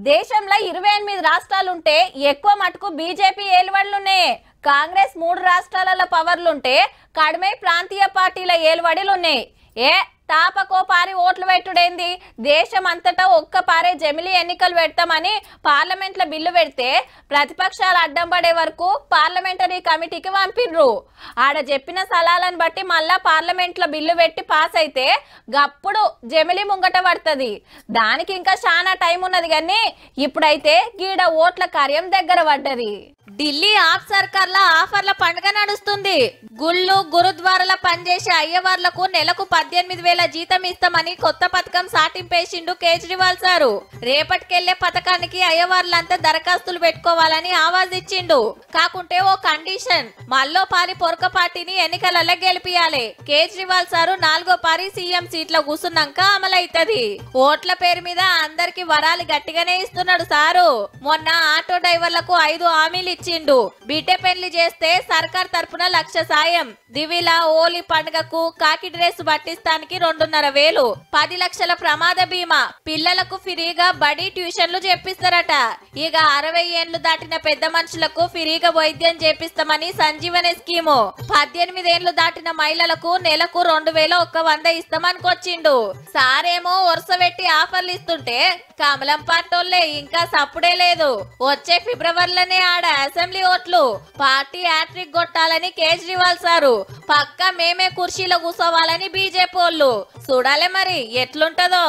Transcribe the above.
దేశంలో 28 రాష్ట్రాలుంటే ఎక్కువ మటుకు బీజేపీ ఏలుబడులున్నాయి. కాంగ్రెస్ 3 రాష్ట్రాలలో పవర్లుంటే కడిమే ప్రాంతీయ పార్టీల ఏలుబడులున్నాయి. తాపకో పారి ఓట్లు పెట్టుడేంది? దేశం అంతటా ఒక్క పారే జమిలీ ఎన్నికలు పెడతామని పార్లమెంట్లో బిల్లు పెడితే ప్రతిపక్షాలు అడ్డం పడే వరకు పార్లమెంటరీ కమిటీకి పంపిర్రు. ఆడ చెప్పిన సలహాలను బట్టి మళ్ళా పార్లమెంట్లో బిల్లు పెట్టి పాస్ అయితే గప్పుడు జమిలీ ముంగట పడుతుంది. దానికి ఇంకా చాలా టైం ఉన్నది, కానీ ఇప్పుడైతే గీడ ఓట్ల కార్యం దగ్గర పడ్డది. ఢిల్లీ ఆప్ సర్కార్ల ఆఫర్ల పండుగ నడుస్తుంది. గుళ్ళు గురుద్వారాల పనిచేసే అయ్యవార్లకు నెలకు 18,000 జీతం ఇస్తామని కొత్త పథకం సాటింపేసిండు కేజ్రీవాల్ సారు. రేపటికెళ్లే పథకానికి అయ్యవార్లంతా దరఖాస్తులు పెట్టుకోవాలని ఆవాజ్ ఇచ్చిండు. కాకుంటే ఓ కండిషన్, మల్లో పారి పొరక పార్టీని ఎన్నికలలో గెలిపియాలి. కేజ్రీవాల్ సారు 4వ పారి సీఎం సీట్లో కూసున్నాక అమలైతది. ఓట్ల పేరు మీద అందరికి వరాలు గట్టిగానే ఇస్తున్నాడు సారు. మొన్న ఆటో డ్రైవర్లకు 5 హామీలు ఇచ్చిండు. బిడ్డ పెళ్లి చేస్తే సర్కార్ తరపున 1,00,000 సాయం, దివిలా ఓలి పండుగకు కాకి డ్రెస్ పట్టిస్తానికి 2,500, 10 లక్షల ప్రమాద బీమా, పిల్లలకు ఫ్రీగా బడి ట్యూషన్లు చేపిస్తారట. ఇక 60 ఏళ్లు దాటిన పెద్ద మనుషులకు ఫ్రీగా వైద్యం చేపిస్తామని సంజీవని స్కీము, 18 ఏళ్లు దాటిన మహిళలకు నెలకు 2,100 ఇస్తామనుకొచ్చిండు. సారేమో వరుస పెట్టి ఆఫర్లు ఇస్తుంటే కమలం పార్టోళ్లే ఇంకా సప్పుడే లేదు. వచ్చే ఫిబ్రవరిలోనే ఆడ అసెంబ్లీ ఓట్లు. పార్టీ హ్యాట్రిక్ కొట్టాలని కేజ్రీవాల్ సారు, పక్కా మేమే కుర్చీలో కూర్చోవాలని బీజేపీ వాళ్ళు. చూడాలి మరి ఎట్లుంటదో.